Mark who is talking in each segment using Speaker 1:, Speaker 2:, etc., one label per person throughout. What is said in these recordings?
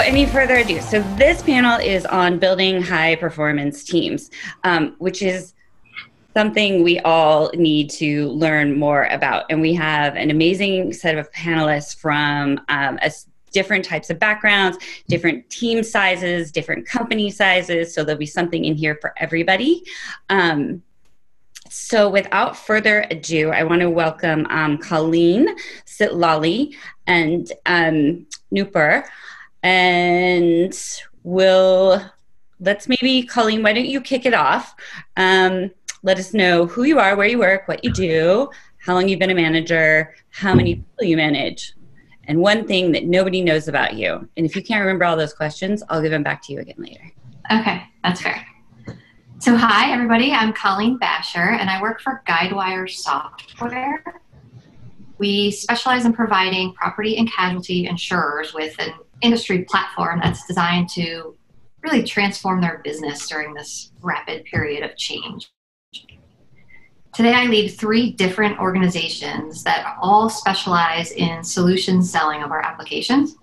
Speaker 1: without any further ado, so this panel is on building high performance teams, which is something we all need to learn more about. And we have an amazing set of panelists from different types of backgrounds, different team sizes, different company sizes. So there'll be something in here for everybody. So without further ado, I want to welcome Colleen, Sitlali, and Nupur. And let's maybe, Colleen, why don't you kick it off? Let us know who you are, where you work, what you do, how long you've been a manager, how many people you manage, and one thing that nobody knows about you. And if you can't remember all those questions, I'll give them back to you again later.
Speaker 2: Okay, that's fair. So hi, everybody. I'm Colleen Basher, and I work for Guidewire Software. We specialize in providing property and casualty insurers with an industry platform that's designed to really transform their business during this rapid period of change. Today, I lead 3 different organizations that all specialize in solution selling of our applications.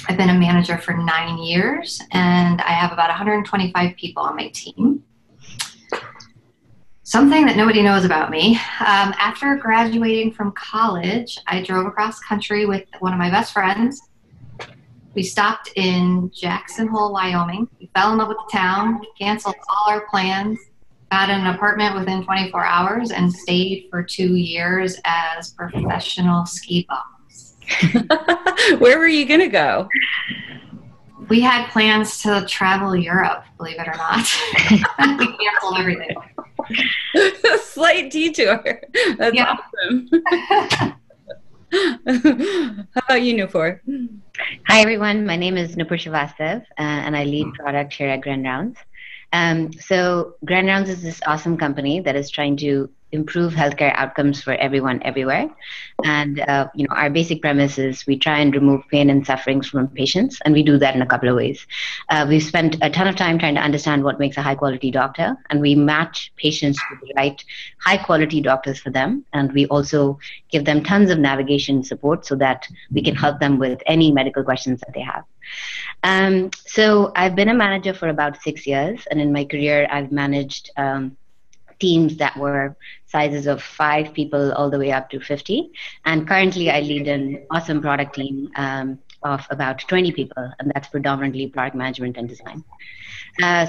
Speaker 2: I've been a manager for 9 years, and I have about 125 people on my team. Something that nobody knows about me. After graduating from college, I drove across country with one of my best friends. We stopped in Jackson Hole, Wyoming. We fell in love with the town, canceled all our plans, got an apartment within 24 hours, and stayed for 2 years as professional ski bums.
Speaker 1: Where were you going to go?
Speaker 2: We had plans to travel Europe, believe it or not. We canceled everything.
Speaker 1: A slight detour. That's awesome. How about you, Nupur?
Speaker 3: Hi, everyone. My name is Nupur Srivastav, and I lead product here at Grand Rounds. So Grand Rounds is this awesome company that is trying to improve healthcare outcomes for everyone, everywhere. And our basic premise is we try and remove pain and sufferings from patients, and we do that in a couple of ways. We've spent a ton of time trying to understand what makes a high-quality doctor, and we match patients with the right high-quality doctors for them. And we also give them tons of navigation support so that we can help them with any medical questions that they have. So I've been a manager for about 6 years, and in my career, I've managed teams that were sizes of 5 people all the way up to 50. And currently I lead an awesome product team of about 20 people, and that's predominantly product management and design.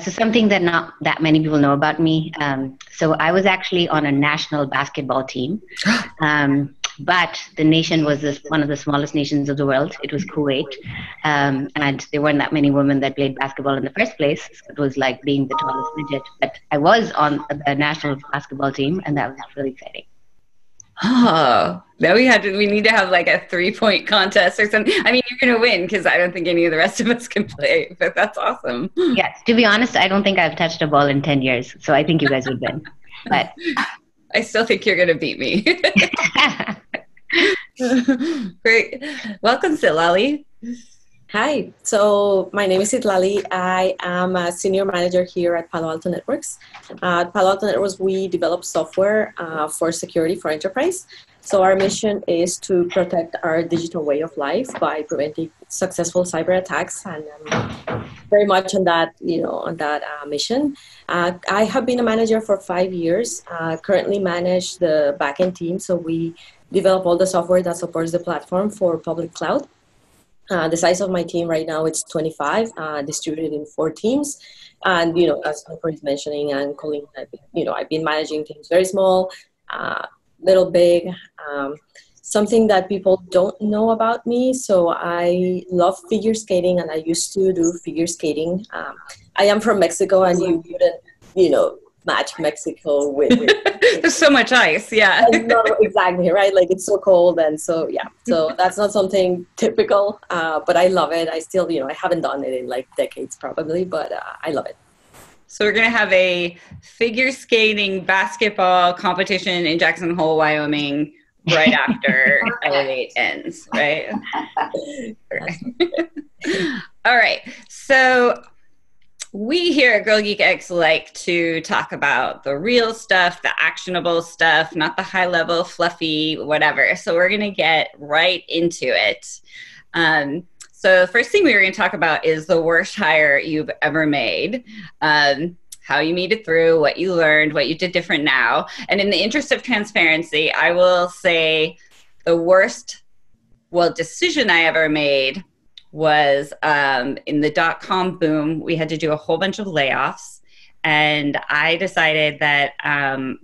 Speaker 3: So something that not that many people know about me. So I was actually on a national basketball team. But the nation was one of the smallest nations of the world. It was Kuwait. And there weren't that many women that played basketball in the first place. So it was like being the tallest midget. But I was on the national basketball team, and that was really exciting.
Speaker 1: Oh, now we need to have like a 3-point contest or something. I mean, you're going to win because I don't think any of the rest of us can play, but that's awesome.
Speaker 3: Yes, to be honest, I don't think I've touched a ball in 10 years. So I think you guys would win. But
Speaker 1: I still think you're going to beat me. Great. Welcome, Sitlali.
Speaker 4: Hi. So my name is Sitlali. I am a senior manager here at Palo Alto Networks. At Palo Alto Networks, we develop software for security for enterprise. So our mission is to protect our digital way of life by preventing successful cyber attacks, and very much on that, mission. I have been a manager for 5 years. Currently manage the backend team, so we develop all the software that supports the platform for public cloud. The size of my team right now is 25, distributed in 4 teams. And as Nupur is mentioning, and Colleen, I've been managing teams very small, little big. Something that people don't know about me. So I love figure skating, and I used to do figure skating. I am from Mexico, and you wouldn't, match Mexico with
Speaker 1: there's so much ice. Yeah.
Speaker 4: No, exactly. Right. Like it's so cold. And so, yeah, so that's not something typical, but I love it. I still, I haven't done it in like decades probably, but I love it.
Speaker 1: So we're going to have a figure skating basketball competition in Jackson Hole, Wyoming, right after Elevate ends, right? All right. So we here at Girl Geek X like to talk about the real stuff, the actionable stuff, not the high level, fluffy, whatever. So we're going to get right into it. So the first thing we were going to talk about is the worst hire you've ever made. How you made it through, what you learned, what you did different now. And in the interest of transparency, I will say the worst, decision I ever made was in the dot-com boom. We had to do a whole bunch of layoffs. And I decided that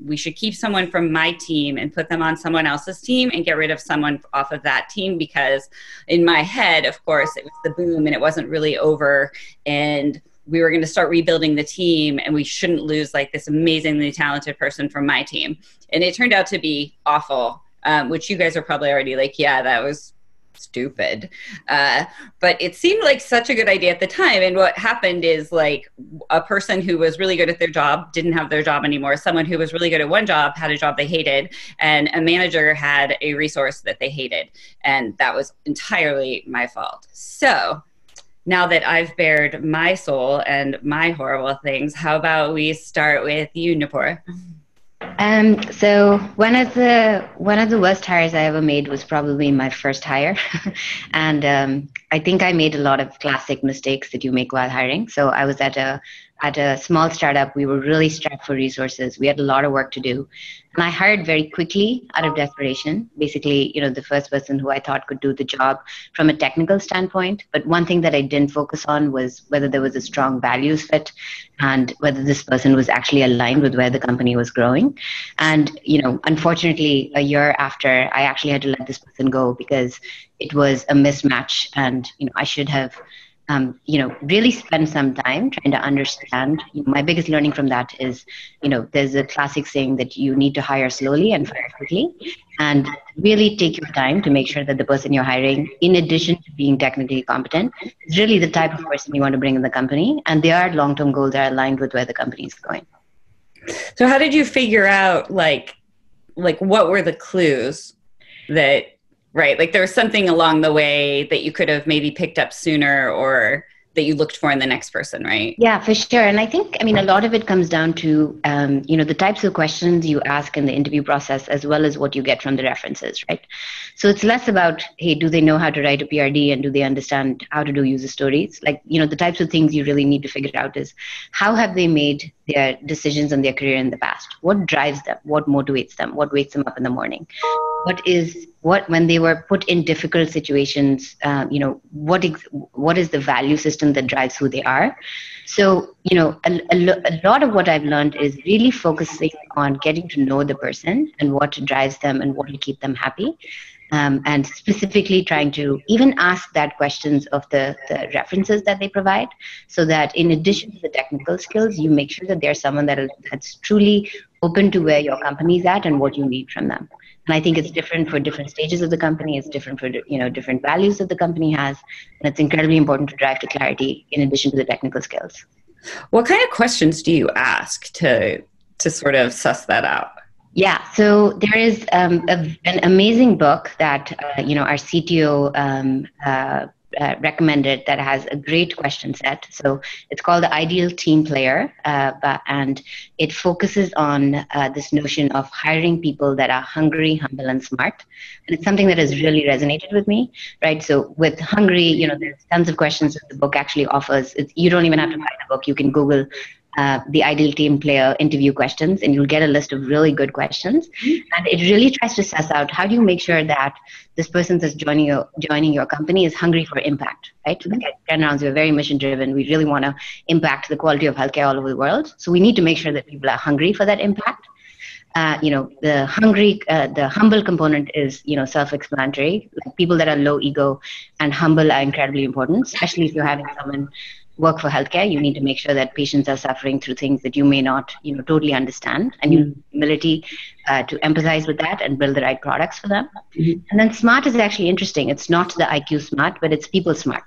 Speaker 1: we should keep someone from my team and put them on someone else's team and get rid of someone off of that team, because in my head, of course, it was the boom and it wasn't really over. And we were going to start rebuilding the team, and we shouldn't lose like this amazingly talented person from my team. And it turned out to be awful, which you guys are probably already like, yeah, that was stupid. But it seemed like such a good idea at the time. And what happened is like a person who was really good at their job didn't have their job anymore. Someone who was really good at one job had a job they hated, and a manager had a resource that they hated. And that was entirely my fault. So now that I've bared my soul and my horrible things, how about we start with you, Nupur?
Speaker 3: So one of the worst hires I ever made was probably my first hire. And I think I made a lot of classic mistakes that you make while hiring. So I was at a small startup. We were really strapped for resources. We had a lot of work to do. And I hired very quickly out of desperation. Basically, the first person who I thought could do the job from a technical standpoint. But one thing that I didn't focus on was whether there was a strong values fit and whether this person was actually aligned with where the company was growing. And, unfortunately, a year after, I actually had to let this person go because it was a mismatch. And, I should have really spend some time trying to understand. My biggest learning from that is, there's a classic saying that you need to hire slowly and fire quickly, and really take your time to make sure that the person you're hiring, in addition to being technically competent, is really the type of person you want to bring in the company, and their long-term goals are aligned with where the company is going.
Speaker 1: So how did you figure out, like what were the clues that, right, like there was something along the way that you could have maybe picked up sooner or that you looked for in the next person, right?
Speaker 3: Yeah, for sure. And I think, a lot of it comes down to, the types of questions you ask in the interview process, as well as what you get from the references, right? So it's less about, hey, do they know how to write a PRD and do they understand how to do user stories? Like, the types of things you really need to figure out is how have they made their decisions in their career in the past? What drives them? What motivates them? What wakes them up in the morning? When they were put in difficult situations, what is the value system that drives who they are? So, a lot of what I've learned is really focusing on getting to know the person and what drives them and what will keep them happy. And specifically trying to even ask that questions of the references that they provide, so that in addition to the technical skills, you make sure that there's someone that's truly open to where your company's at and what you need from them. And I think it's different for different stages of the company. It's different for, different values that the company has. And it's incredibly important to drive to clarity in addition to the technical skills.
Speaker 1: What kind of questions do you ask to sort of suss that out?
Speaker 3: Yeah, so there is an amazing book that, our CTO recommended that has a great question set. So it's called The Ideal Team Player, and it focuses on this notion of hiring people that are hungry, humble, and smart. And it's something that has really resonated with me, right? So with hungry, there's tons of questions that the book actually offers. You don't even have to buy the book. You can Google the Ideal Team Player interview questions, and you'll get a list of really good questions. And it really tries to suss out, how do you make sure that this person that's joining your company is hungry for impact, right? Like at Grand Rounds, we're very mission driven. We really want to impact the quality of healthcare all over the world. So we need to make sure that people are hungry for that impact. The humble component is, self-explanatory. Like people that are low ego and humble are incredibly important, especially if you're having someone work for healthcare. You need to make sure that patients are suffering through things that you may not, totally understand, and you have ability to empathize with that and build the right products for them. Mm-hmm. And then smart is actually interesting. It's not the IQ smart, but it's people smart.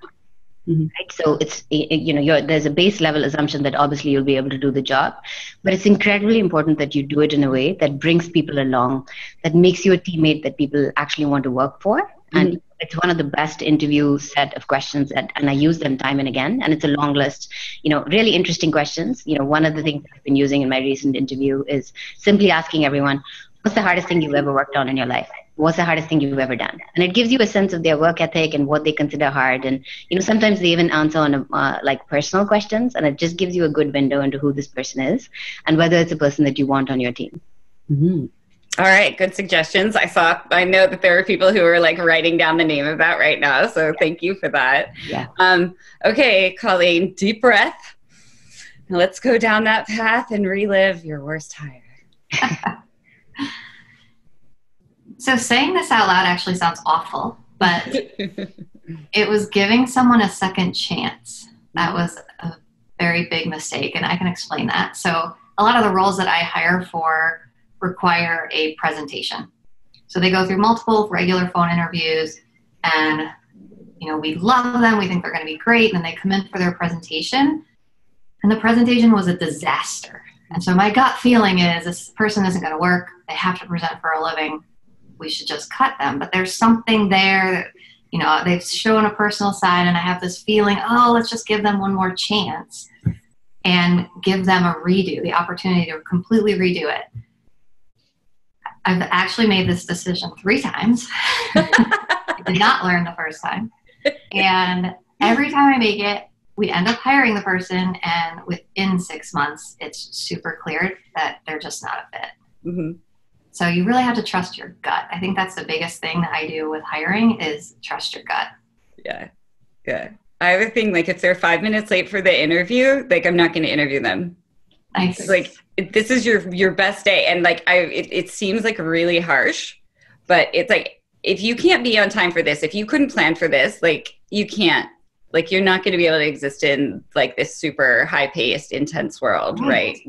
Speaker 3: Mm-hmm. Right? So it's, there's a base level assumption that obviously you'll be able to do the job, but it's incredibly important that you do it in a way that brings people along, that makes you a teammate that people actually want to work for. Mm-hmm. And it's one of the best interview set of questions, and I use them time and again. And it's a long list, really interesting questions. One of the things I've been using in my recent interview is simply asking everyone, what's the hardest thing you've ever worked on in your life? what's the hardest thing you've ever done? And it gives you a sense of their work ethic and what they consider hard. And, sometimes they even answer on like personal questions, and it just gives you a good window into who this person is and whether it's a person that you want on your team.
Speaker 1: Mm-hmm. All right, good suggestions. I know that there are people who are like writing down the name of that right now, so thank you for that.
Speaker 3: Yeah.
Speaker 1: Okay, Colleen, deep breath. Now let's go down that path and relive your worst hire.
Speaker 2: So saying this out loud actually sounds awful, but it was giving someone a second chance. That was a very big mistake, and I can explain that. So a lot of the roles that I hire for require a presentation. So they go through multiple regular phone interviews, and we love them. We think they're going to be great. And then they come in for their presentation, and the presentation was a disaster. And so my gut feeling is this person isn't going to work. They have to present for a living. We should just cut them. But there's something there that, they've shown a personal side, and I have this feeling, let's just give them one more chance and give them a redo, the opportunity to completely redo it. I've actually made this decision 3 times. I did not learn the first time. And every time I make it, we end up hiring the person, and within 6 months, it's super clear that they're just not a fit.
Speaker 1: Mm-hmm.
Speaker 2: So you really have to trust your gut. I think that's the biggest thing that I do with hiring is trust your gut.
Speaker 1: Yeah. I have a thing, like if they're 5 minutes late for the interview, like I'm not going to interview them.
Speaker 2: Nice.
Speaker 1: It's like, this is your best day. And like, it seems like really harsh, but it's like, if you can't be on time for this, if you couldn't plan for this, like you can't, like, you're not going to be able to exist in like this super high paced, intense world. Right.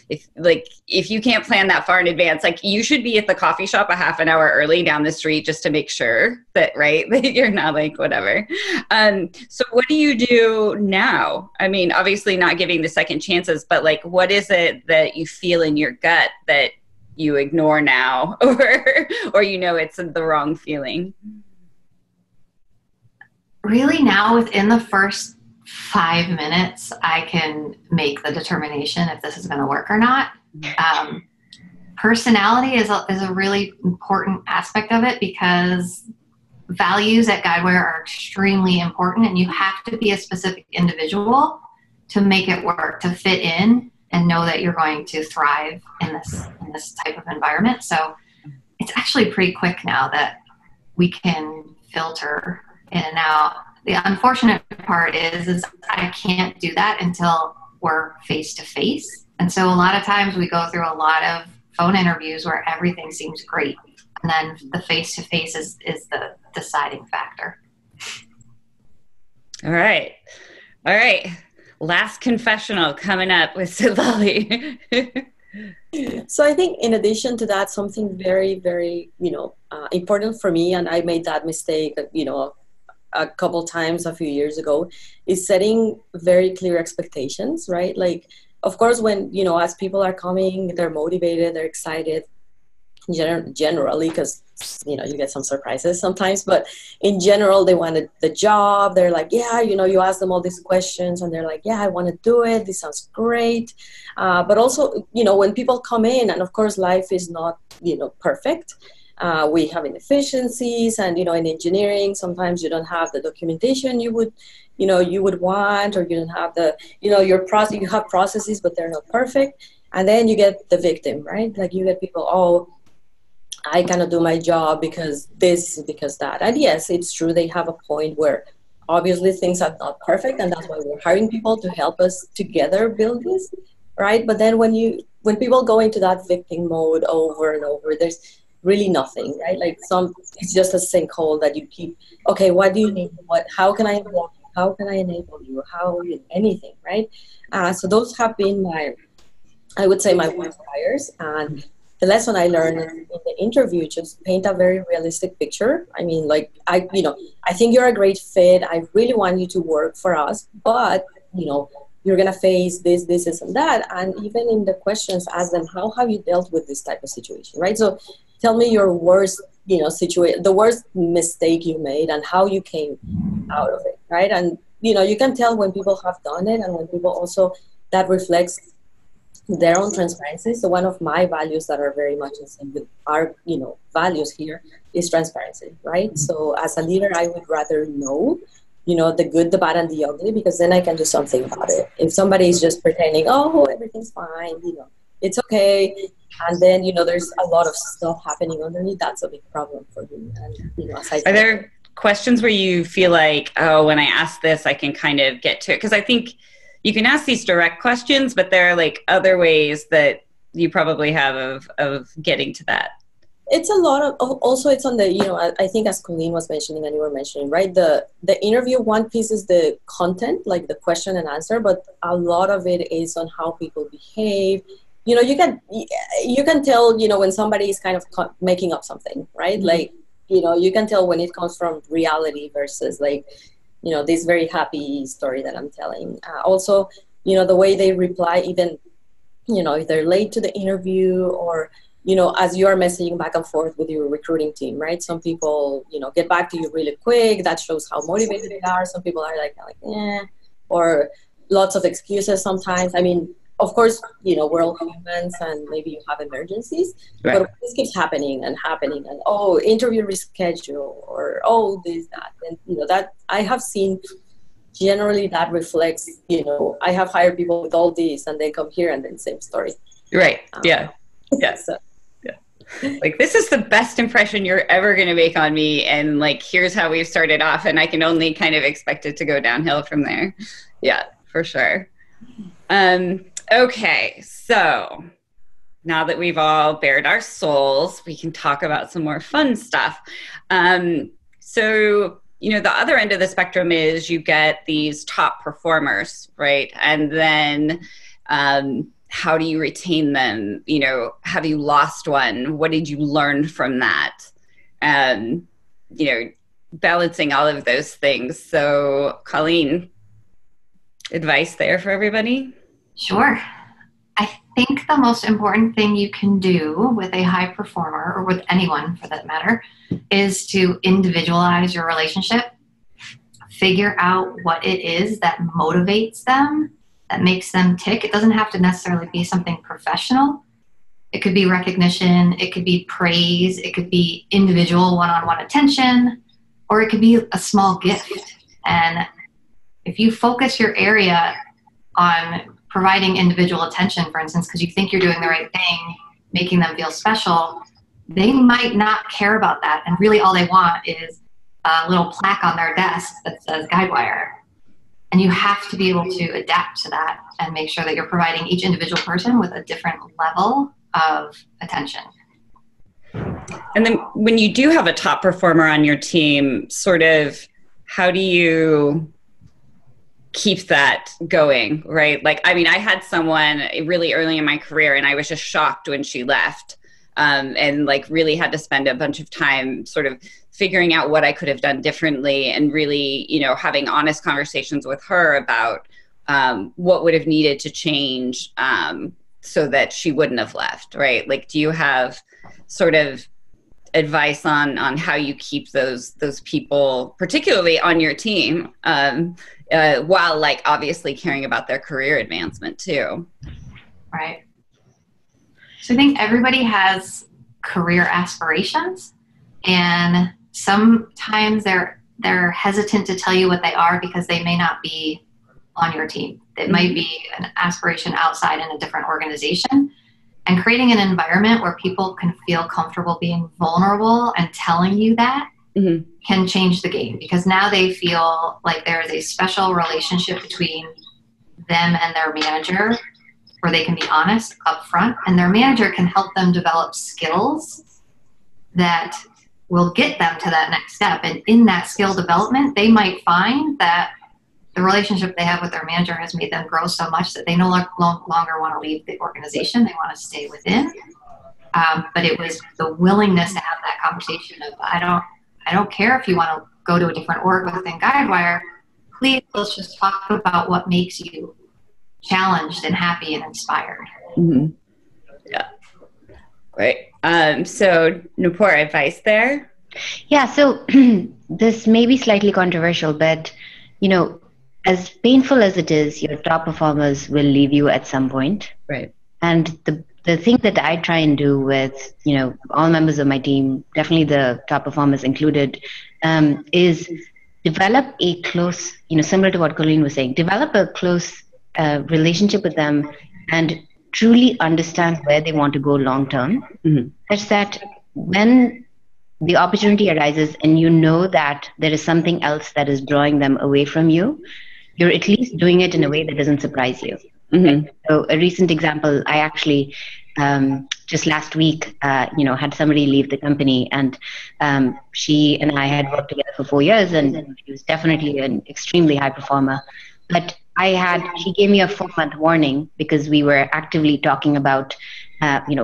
Speaker 1: If you can't plan that far in advance, like you should be at the coffee shop a half an hour early down the street just to make sure that, right, that you're not like whatever. So what do you do now? I mean, obviously not giving the second chances, but like, what is it that you feel in your gut that you ignore now, or it's the wrong feeling?
Speaker 2: Really now, within the first 5 minutes, I can make the determination if this is going to work or not. Personality is a really important aspect of it, because values at Guidewire are extremely important, and you have to be a specific individual to make it work, to fit in and know that you're going to thrive in this type of environment. So it's actually pretty quick now that we can filter in and out. The unfortunate part is I can't do that until we're face to face. And so a lot of times we go through a lot of phone interviews where everything seems great, and then the face to face is the deciding factor.
Speaker 1: All right. Last confessional coming up with Sitlali.
Speaker 4: So I think in addition to that, something very, very, important for me, and I made that mistake, a couple times a few years ago, is setting very clear expectations, right? Like, of course, when, as people are coming, they're motivated, they're excited, generally, because, you get some surprises sometimes, but in general, they wanted the job. They're like, yeah, you ask them all these questions and they're like, yeah, I want to do it. This sounds great. But also, when people come in, and of course, life is not, perfect. We have inefficiencies, and, in engineering, sometimes you don't have the documentation you would want, or you don't have the, you have processes, but they're not perfect. And then you get the victim, right? Like you get people, I cannot do my job because this, because that. And yes, it's true. They have a point where obviously things are not perfect, and that's why we're hiring people to help us together build this, right? But then when people go into that victim mode over and over, there's really nothing, right? Like it's just a sinkhole that you keep, okay, what do you need? How can I involve you? How can I enable you? Anything, right? So those have been I would say my worst hires. And the lesson I learned in the interview, just paint a very realistic picture. I mean, like, I think you're a great fit. I really want you to work for us, but, you're going to face this, and that. And even in the questions, ask them, how have you dealt with this type of situation, right? So tell me your worst, situation, the worst mistake you made and how you came out of it, right? And, you can tell when people have done it, and when people also, that reflects their own transparency. So one of my values that are very much in sync with our, values here is transparency, right? So as a leader, I would rather know, the good, the bad, and the ugly, because then I can do something about it. If somebody is just pretending, oh, everything's fine, it's okay, and then, there's a lot of stuff happening underneath, that's a big problem for me. And, aside
Speaker 1: Are there questions where you feel like, oh, when I ask this, I can kind of get to it? Because I think you can ask these direct questions, but there are like other ways that you probably have of getting to that.
Speaker 4: It's a lot of, also it's on the, I think as Colleen was mentioning and you were mentioning, right? The interview, one piece is the content, like the question and answer, but a lot of it is on how people behave. You can tell, when somebody is kind of making up something, right? Mm-hmm. Like, you can tell when it comes from reality versus like, this very happy story that I'm telling. Also, the way they reply, even, if they're late to the interview or, as you are messaging back and forth with your recruiting team, right? Some people, get back to you really quick. That shows how motivated they are. Some people are like, or lots of excuses sometimes. I mean, of course, we're all humans and maybe you have emergencies, right. But this keeps happening and interview reschedule or, this, that. And, that I have seen generally that reflects, I have hired people with all these and they come here and then same story.
Speaker 1: Right. Yeah. So. Yeah. Like, this is the best impression you're ever going to make on me. And like, here's how we've started off. And I can only kind of expect it to go downhill from there. Yeah, for sure. Okay, so now that we've all bared our souls, we can talk about some more fun stuff. So, the other end of the spectrum is you get these top performers, right? And then how do you retain them? Have you lost one? What did you learn from that? Balancing all of those things. So, Colleen, advice there for everybody?
Speaker 2: Sure. I think the most important thing you can do with a high performer, or with anyone for that matter, is to individualize your relationship. Figure out what it is that motivates them, that makes them tick. It doesn't have to necessarily be something professional. It could be recognition, it could be praise, it could be individual one-on-one attention, or it could be a small gift. And if you focus your area on providing individual attention, for instance, because you think you're doing the right thing, making them feel special, they might not care about that. And really all they want is a little plaque on their desk that says Guidewire. And you have to be able to adapt to that and make sure that you're providing each individual person with a different level of attention.
Speaker 1: And then when you do have a top performer on your team, sort of, how do you keep that going, right? Like, I mean, I had someone really early in my career and I was just shocked when she left, and like really had to spend a bunch of time sort of figuring out what I could have done differently and really, having honest conversations with her about what would have needed to change so that she wouldn't have left, right? Like, do you have sort of advice on how you keep those people, particularly on your team, while like obviously caring about their career advancement too?
Speaker 2: Right. So I think everybody has career aspirations, and sometimes they're hesitant to tell you what they are because they may not be on your team. It might be an aspiration outside in a different organization. And creating an environment where people can feel comfortable being vulnerable and telling you that can change the game, because now they feel like there is a special relationship between them and their manager where they can be honest up front, and their manager can help them develop skills that will get them to that next step. And in that skill development, they might find that the relationship they have with their manager has made them grow so much that they no longer want to leave the organization. They want to stay within. But it was the willingness to have that conversation of, I don't care if you want to go to a different org within Guidewire. Please, let's just talk about what makes you challenged and happy and inspired.
Speaker 1: Mm-hmm. Yeah. Great. So Nupur, advice there?
Speaker 3: Yeah. So this may be slightly controversial, but as painful as it is, your top performers will leave you at some point.
Speaker 1: Right.
Speaker 3: And the thing that I try and do with, all members of my team, definitely the top performers included, is develop a close, similar to what Colleen was saying, develop a close relationship with them and truly understand where they want to go long term, such that when the opportunity arises and you know that there is something else that is drawing them away from you, you're at least doing it in a way that doesn't surprise you. So a recent example, I actually just last week, had somebody leave the company, and she and I had worked together for 4 years, and she was definitely an extremely high performer. But she gave me a 4-month warning because we were actively talking about,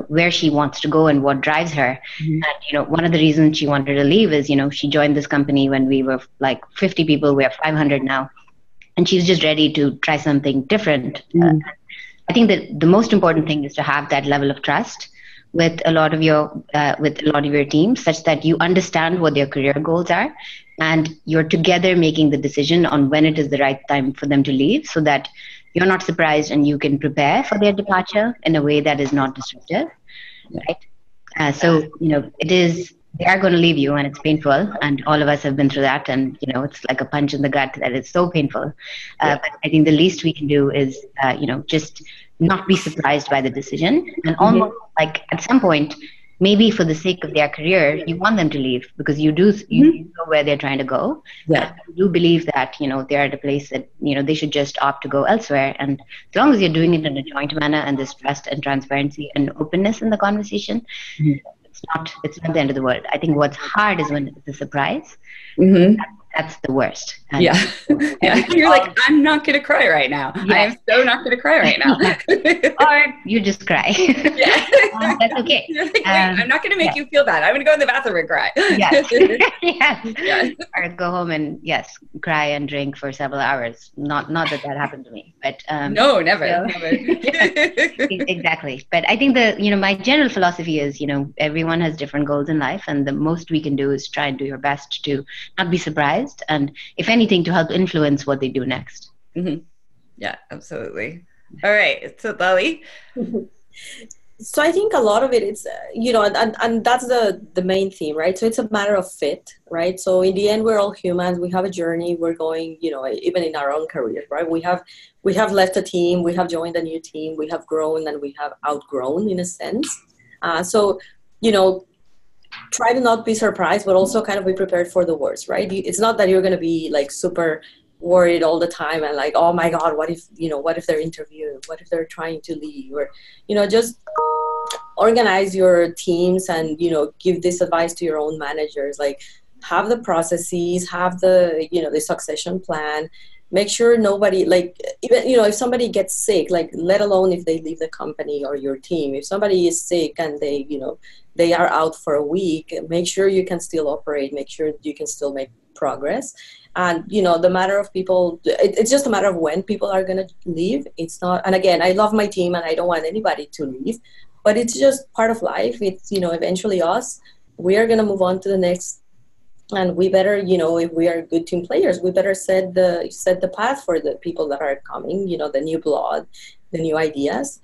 Speaker 3: where she wants to go and what drives her. And, one of the reasons she wanted to leave is, she joined this company when we were like 50 people. We're 500 now. And she's just ready to try something different. I think that the most important thing is to have that level of trust with a lot of your team, such that you understand what their career goals are, and you're together making the decision on when it is the right time for them to leave, so that you're not surprised and you can prepare for their departure in a way that is not disruptive, right? So they are going to leave you, and it's painful, and all of us have been through that, and it's like a punch in the gut that is so painful. But I think the least we can do is just not be surprised by the decision, and almost like at some point, maybe for the sake of their career, you want them to leave because you know where they're trying to go. And you do believe that they're at a place that they should just opt to go elsewhere. And as long as you're doing it in a joint manner and there's trust and transparency and openness in the conversation, it's not the end of the world. I think what's hard is when it's a surprise. That's the worst. And
Speaker 1: You're like, I'm not going to cry right now. I am so not going to cry right now.
Speaker 3: Or you just cry. That's okay.
Speaker 1: Like, I'm not going to make you feel bad. I'm going to go in the bathroom and cry.
Speaker 3: Yes. Or go home and cry and drink for several hours. Not that happened to me, but
Speaker 1: no, never.
Speaker 3: Exactly. But I think my general philosophy is everyone has different goals in life, and the most we can do is try and do your best to not be surprised, and if anything, to help influence what they do next.
Speaker 1: Yeah, absolutely. All right, so Lali.
Speaker 4: So I think a lot of it is, and that's the main theme, right? So it's a matter of fit, right? So in the end, we're all humans. We have a journey. We're going, even in our own careers, right? We have left a team. We have joined a new team. We have grown and we have outgrown, in a sense. So try to not be surprised, but also kind of be prepared for the worst, right? It's not that you're going to be like super worried all the time and like, oh my God, what if they're interviewing? What if they're trying to leave? Or, just organize your teams and, give this advice to your own managers. Like, have the processes, have the, the succession plan. Make sure nobody, like, even, if somebody gets sick, like, let alone if they leave the company or your team, if somebody is sick and they, they are out for a week, make sure you can still operate, make sure you can still make progress. And, the matter of people, it's just a matter of when people are going to leave. It's not, and again, I love my team and I don't want anybody to leave, but it's just part of life. It's, eventually us, we are going to move on to the next. And we better, if we are good team players, we better set the path for the people that are coming, the new blood, the new ideas.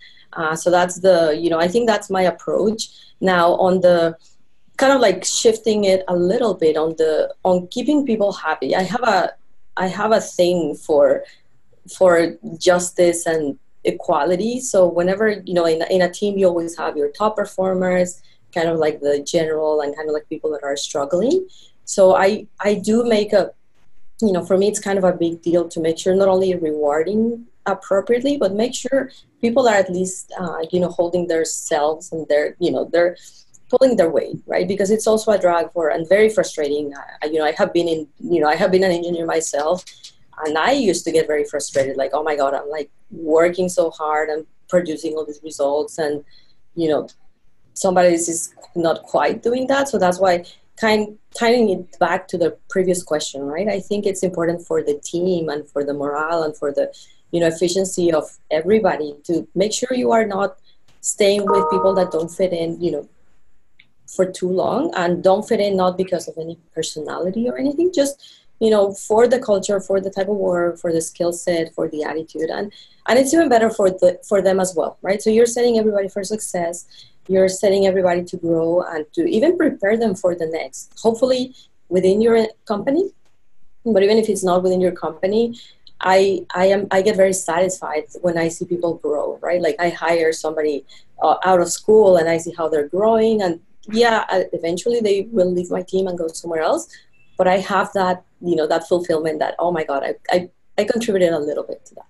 Speaker 4: So that's I think that's my approach. Now on the kind of like shifting it a little bit on keeping people happy. I have a thing for justice and equality. So whenever, in a team, you always have your top performers, kind of like the general and kind of like people that are struggling. So I do make for me, it's kind of a big deal to make sure not only rewarding appropriately, but make sure people are at least, holding themselves and they're pulling their weight, right? Because it's also a drag and very frustrating. I have been an engineer myself, and I used to get very frustrated. Like, oh my God, I'm like working so hard and producing all these results, and somebody is not quite doing that. So that's why tying it back to the previous question, right? I think it's important for the team and for the morale and for the, efficiency of everybody to make sure you are not staying with people that don't fit in, for too long, and don't fit in not because of any personality or anything, just, for the culture, for the type of work, for the skill set, for the attitude, and it's even better for them as well, right? So you're setting everybody for success, you're setting everybody to grow and to even prepare them for the next, hopefully within your company. But even if it's not within your company, I get very satisfied when I see people grow, right? Like I hire somebody out of school and I see how they're growing, and eventually they will leave my team and go somewhere else. But I have that, that fulfillment that, oh my God, I contributed a little bit to that.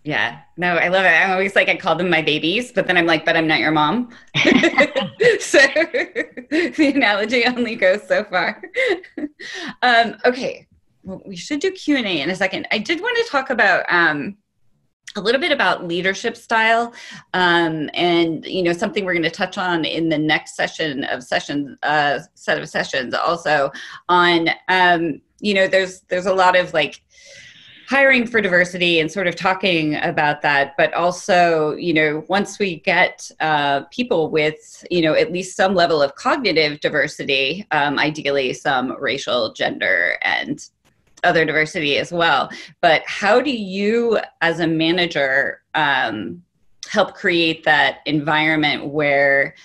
Speaker 1: Yeah, no, I love it. I'm always like, I call them my babies, but then I'm like, but I'm not your mom. So the analogy only goes so far. Okay, well, we should do Q&A in a second. I did want to talk about a little bit about leadership style, and something we're going to touch on in the next set of sessions also on there's a lot of like hiring for diversity and sort of talking about that, but also once we get people with at least some level of cognitive diversity, ideally some racial, gender, and other diversity as well. But how do you as a manager help create that environment where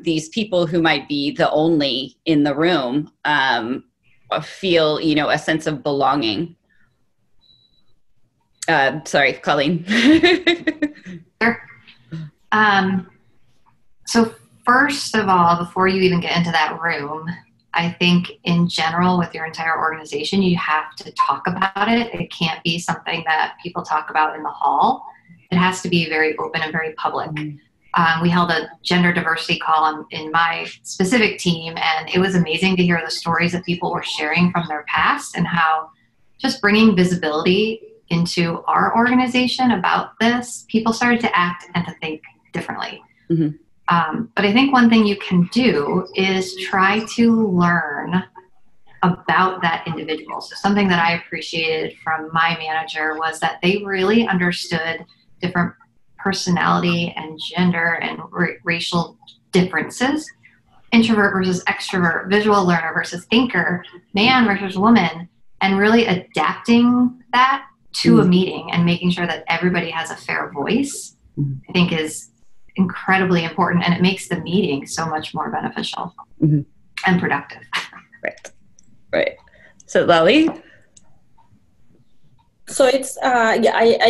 Speaker 1: these people who might be the only in the room feel a sense of belonging? Sorry, Colleen.
Speaker 2: Sure. So first of all, before you even get into that room, I think in general with your entire organization, you have to talk about it. It can't be something that people talk about in the hall. It has to be very open and very public. We held a gender diversity call in my specific team, and it was amazing to hear the stories that people were sharing from their past and how just bringing visibility into our organization about this, people started to act and to think differently. Mm-hmm. But I think one thing you can do is try to learn about that individual. So something that I appreciated from my manager was that they really understood different personality and gender and racial differences, introvert versus extrovert, visual learner versus thinker, man versus woman, and really adapting that to a meeting and making sure that everybody has a fair voice, I think is incredibly important, and it makes the meeting so much more beneficial and productive.
Speaker 1: Right. So Lali?
Speaker 4: So it's I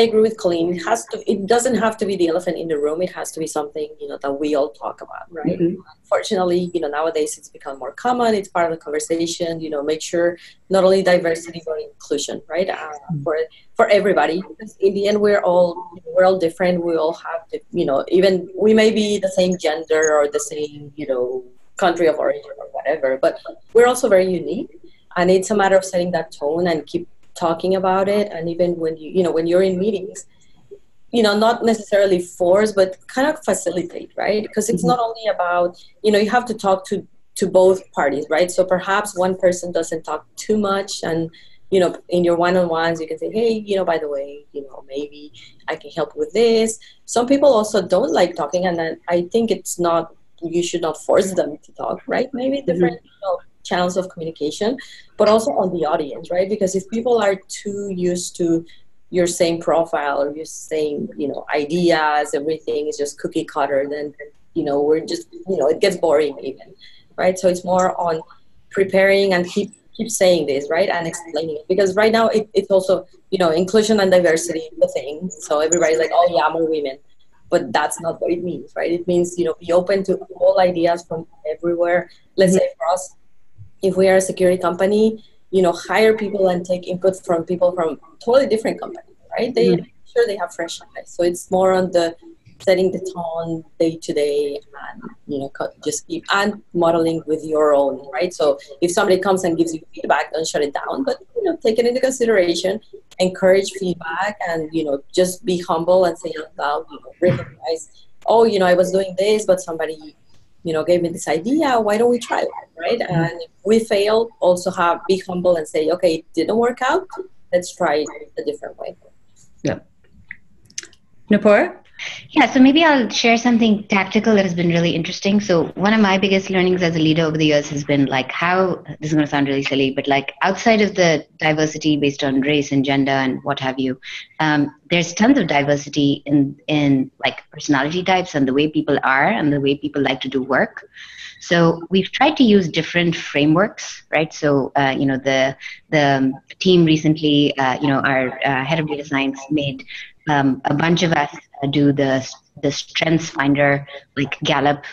Speaker 4: agree with Colleen. It doesn't have to be the elephant in the room. It has to be something that we all talk about, right? Fortunately, nowadays it's become more common. It's part of the conversation. Make sure not only diversity but inclusion, right? For everybody. Because in the end, we're all different. We all have even we may be the same gender or the same country of origin or whatever, but we're also very unique, and it's a matter of setting that tone and keep talking about it. And even when when you're in meetings, not necessarily force, but kind of facilitate, right? Because it's not only about, you have to talk to both parties, right? So perhaps one person doesn't talk too much, and in your one-on-ones you can say, hey, by the way, maybe I can help with this. Some people also don't like talking, and then I think you should not force them to talk, right? Maybe different channels of communication, but also on the audience, right? Because if people are too used to your same profile or your same, ideas, everything is just cookie cutter, then, we're just, it gets boring even, right? So it's more on preparing and keep saying this, right? And explaining it. Because right now it's also, inclusion and diversity is the thing. So everybody's like, oh yeah, more women. But that's not what it means, right? It means, be open to all ideas from everywhere. Let's say for us, if we are a security company, hire people and take input from people from totally different companies, right? They make sure they have fresh eyes. So it's more on the setting the tone day to day, and just keep and modeling with your own, right? So if somebody comes and gives you feedback, don't shut it down, but take it into consideration, encourage feedback, and just be humble and say out loud, recognize, oh, I was doing this, but somebody gave me this idea, why don't we try it, right? And if we fail, also be humble and say, okay, it didn't work out, let's try it a different way.
Speaker 1: Yeah. Nupur?
Speaker 3: Yeah, so maybe I'll share something tactical that has been really interesting. So one of my biggest learnings as a leader over the years has been like how, this is going to sound really silly, but like outside of the diversity based on race and gender and what have you, there's tons of diversity in like personality types and the way people are and the way people like to do work. So we've tried to use different frameworks, right? So, the team recently, our head of data science made a bunch of us do the strengths finder, like Gallup.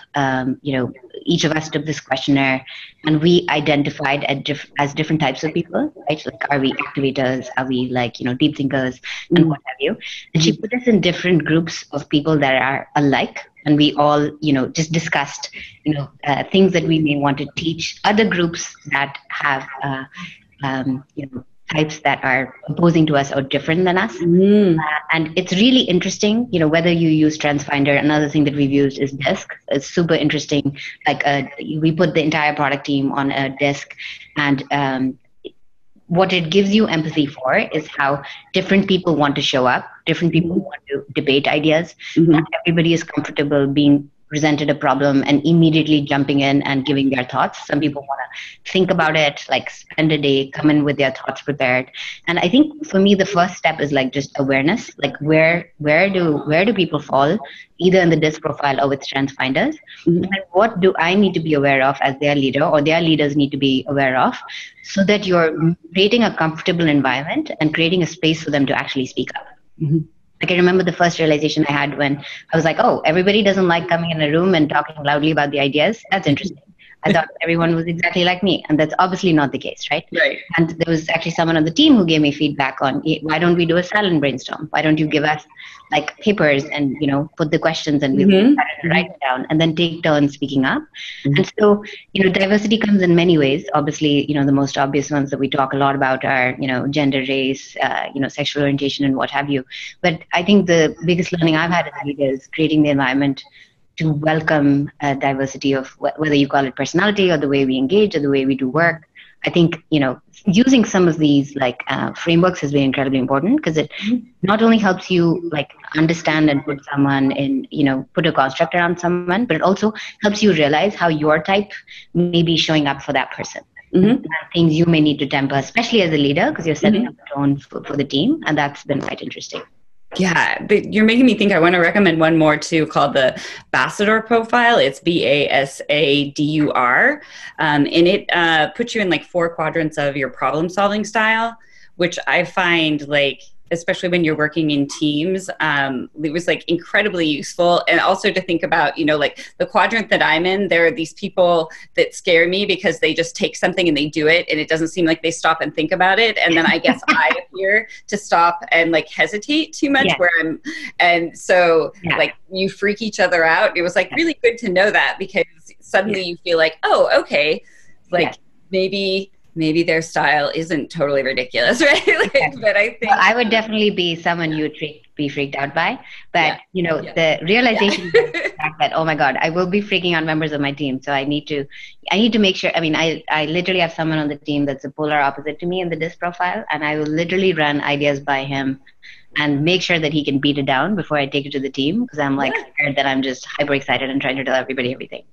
Speaker 3: Each of us took this questionnaire, and we identified as different types of people, right? Like, are we activators? Are we deep thinkers, and what have you? And she put us in different groups of people that are alike, and we all, just discussed, things that we may want to teach other groups that have, types that are opposing to us or different than us. And it's really interesting, whether you use StrengthsFinder. Another thing that we've used is Disk. It's super interesting. Like we put the entire product team on a Disk, and what it gives you empathy for is how different people want to show up. Different people want to debate ideas. Not everybody is comfortable being presented a problem and immediately jumping in and giving their thoughts. Some people want to think about it, like spend a day, come in with their thoughts prepared. And I think for me, the first step is like just awareness. Like where do people fall, either in the DISC profile or with strength finders? And what do I need to be aware of as their leader, or their leaders need to be aware of, so that you're creating a comfortable environment and creating a space for them to actually speak up. Like I remember the first realization I had when I was like, oh, everybody doesn't like coming in a room and talking loudly about the ideas. That's interesting. I thought everyone was exactly like me, and that's obviously not the case, right?
Speaker 1: Right.
Speaker 3: And there was actually someone on the team who gave me feedback on, why don't we do a silent brainstorm? Why don't you give us like papers and, put the questions and we'll write it down and then take turns speaking up. And so, diversity comes in many ways. Obviously, the most obvious ones that we talk a lot about are, gender, race, sexual orientation and what have you. But I think the biggest learning I've had as a leader is creating the environment to welcome diversity of whether you call it personality or the way we engage or the way we do work. I think, using some of these frameworks has been incredibly important, because it not only helps you understand and put someone in, put a construct around someone, but it also helps you realize how your type may be showing up for that person. Things you may need to temper, especially as a leader, because you're setting up the tone for the team. And that's been quite interesting.
Speaker 1: Yeah, you're making me think. I want to recommend one more too, called the Bassador profile. It's BASADUR, and it puts you in 4 quadrants of your problem solving style, which I find especially when you're working in teams, it was incredibly useful. And also to think about, the quadrant that I'm in, there are these people that scare me because they just take something and they do it, and it doesn't seem like they stop and think about it. And then I guess I appear to stop and hesitate too much, and so you freak each other out. It was really good to know that, because suddenly you feel oh, okay, maybe their style isn't totally ridiculous, right? But I think
Speaker 3: I would definitely be someone you would be freaked out by. But the realization that, oh my God, I will be freaking out members of my team. So I need to make sure. I mean, I literally have someone on the team that's a polar opposite to me in the DISC profile, and I will literally run ideas by him and make sure that he can beat it down before I take it to the team, because I'm scared that I'm just hyper excited and trying to tell everybody everything.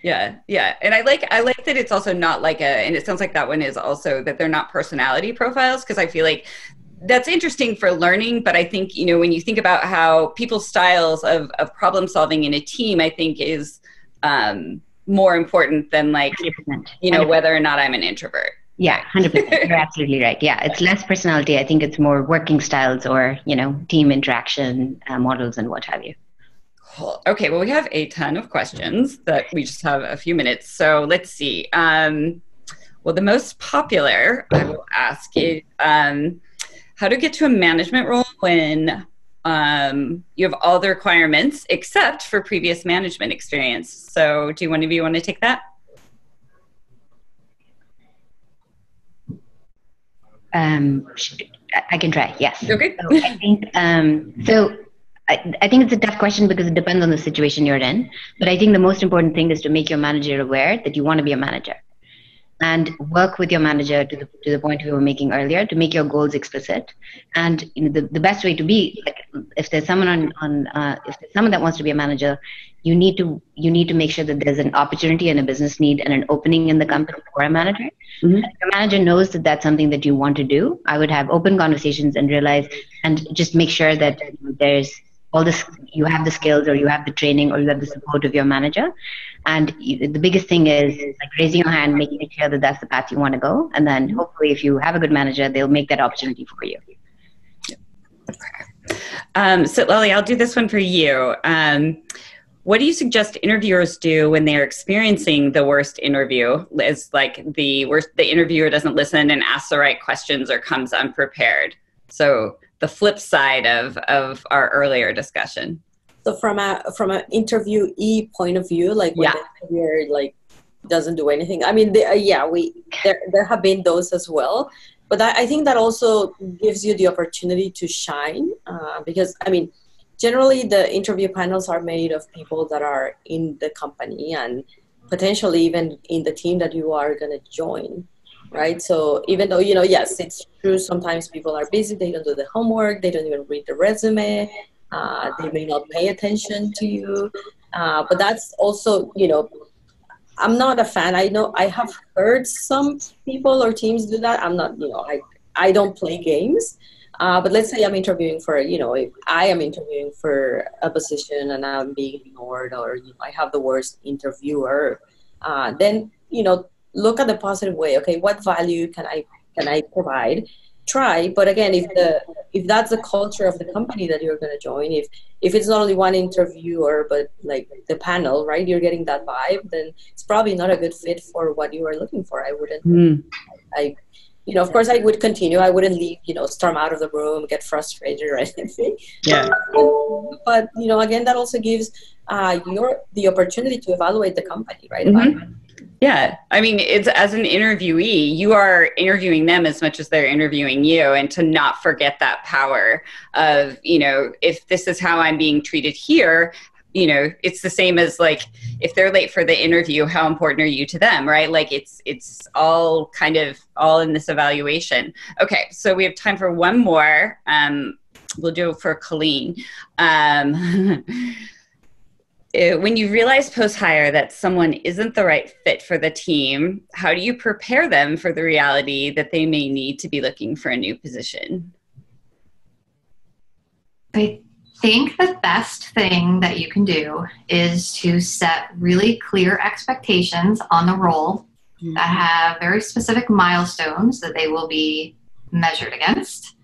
Speaker 1: Yeah. And I like that it's also not and it sounds like that one is also that they're not personality profiles, because I feel that's interesting for learning. But I think, when you think about how people's styles of problem solving in a team, I think is more important than 100%. Whether or not I'm an introvert.
Speaker 3: Yeah, 100%. You're absolutely right. Yeah, it's less personality. I think it's more working styles or, team interaction models and what have you.
Speaker 1: Cool. Okay, well, we have a ton of questions that we just have a few minutes. So let's see. Well, the most popular I will ask is how to get to a management role when you have all the requirements except for previous management experience. So do one of you want to take that?
Speaker 3: I can try. Yes.
Speaker 1: Okay.
Speaker 3: So I think I think it's a tough question because it depends on the situation you're in. But I think the most important thing is to make your manager aware that you want to be a manager. and work with your manager to the point we were making earlier to make your goals explicit. And the best way to be, like, if there's someone if there's someone that wants to be a manager, you need to make sure that there's an opportunity and a business need and an opening in the company for a manager. Mm-hmm. If your manager knows that that's something that you want to do, I would have open conversations and realize and just make sure that there's all this, you have the skills or you have the training or you have the support of your manager. And the biggest thing is like raising your hand, making it clear that that's the path you want to go. And then hopefully if you have a good manager, they'll make that opportunity for you.
Speaker 1: So Lali, I'll do this one for you. What do you suggest interviewers do when they're experiencing the worst interview? Is like the interviewer doesn't listen and asks the right questions or comes unprepared. So the flip side of our earlier discussion. So
Speaker 4: from an interviewee point of view, like when the interviewer like doesn't do anything. I mean, there have been those as well, but I think that also gives you the opportunity to shine because I mean, generally the interview panels are made of people that are in the company and potentially even in the team that you are going to join. Right. So even though, yes, it's true. Sometimes people are busy. They don't do the homework. They don't even read the resume. They may not pay attention to you. But that's also, I'm not a fan. I know I have heard some people or teams do that. I'm not, I don't play games. But let's say I'm interviewing for, if I am interviewing for a position and I'm being ignored or I have the worst interviewer, then, look at the positive way. Okay, what value can I provide? Try, but again, if that's the culture of the company that you're going to join, if it's not only one interviewer but like the panel, right? You're getting that vibe, then it's probably not a good fit for what you are looking for. I wouldn't. Of course, I would continue. I wouldn't leave. Storm out of the room, get frustrated or anything.
Speaker 1: Yeah.
Speaker 4: But again, that also gives the opportunity to evaluate the company, right?
Speaker 1: Mm-hmm. Yeah. I mean, it's as an interviewee, you are interviewing them as much as they're interviewing you, and to not forget that power of, if this is how I'm being treated here, it's the same as like, if they're late for the interview, how important are you to them, right? Like it's all kind of all in this evaluation. Okay. So we have time for one more. We'll do it for Colleen. When you realize post-hire that someone isn't the right fit for the team, how do you prepare them for the reality that they may need to be looking for a new position?
Speaker 2: I think the best thing that you can do is to set really clear expectations on the role that have very specific milestones that they will be measured against.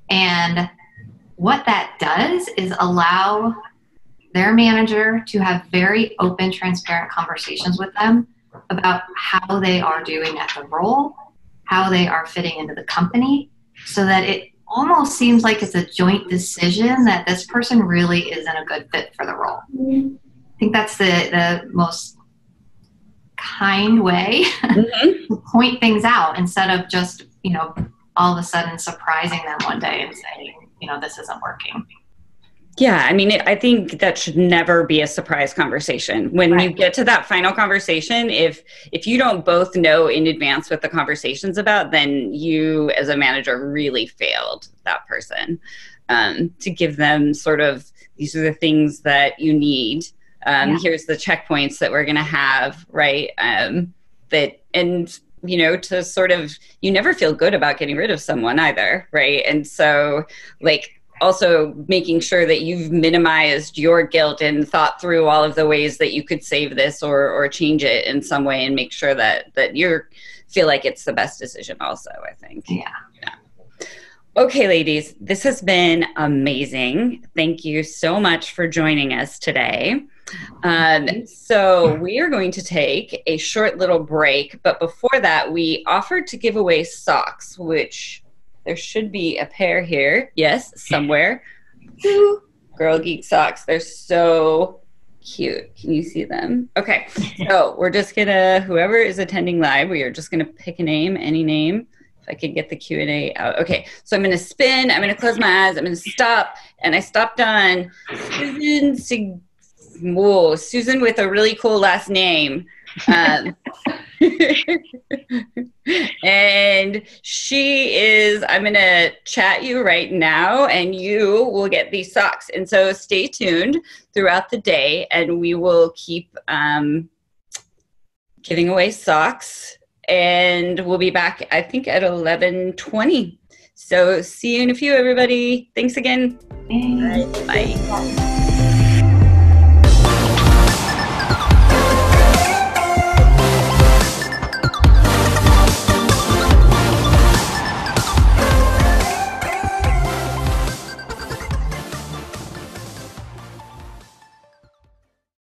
Speaker 2: And what that does is allow their manager to have very open, transparent conversations with them about how they are doing at the role, how they are fitting into the company, so that it almost seems like it's a joint decision that this person really isn't a good fit for the role. I think that's the most kind way to point things out instead of just, all of a sudden surprising them one day and saying, this isn't working.
Speaker 1: Yeah, I mean, I think that should never be a surprise conversation. When you get to that final conversation, if you don't both know in advance what the conversation's about, then you as a manager really failed that person. To give them sort of, these are the things that you need. Here's the checkpoints that we're going to have, right? To sort of, you never feel good about getting rid of someone either, right? And so, also making sure that you've minimized your guilt and thought through all of the ways that you could save this or change it in some way, and make sure that you feel like it's the best decision also, I think.
Speaker 2: Yeah.
Speaker 1: Okay, ladies, this has been amazing. Thank you so much for joining us today. So we are going to take a short little break, but before that, we offered to give away socks, which there should be a pair here. Yes, somewhere. Girl Geek socks. They're so cute. Can you see them? Okay. So we're just gonna, whoever is attending live, we are just gonna pick a name, any name. If I could get the Q&A out. Okay. So I'm gonna spin. I'm gonna close my eyes. I'm gonna stop. And I stopped on Susan with a really cool last name. And she is, I'm going to chat you right now, and you will get these socks. And so stay tuned throughout the day, and we will keep giving away socks. And we'll be back, I think, at 11:20. So see you in a few, everybody. Thanks again.
Speaker 2: Thanks.
Speaker 1: Bye.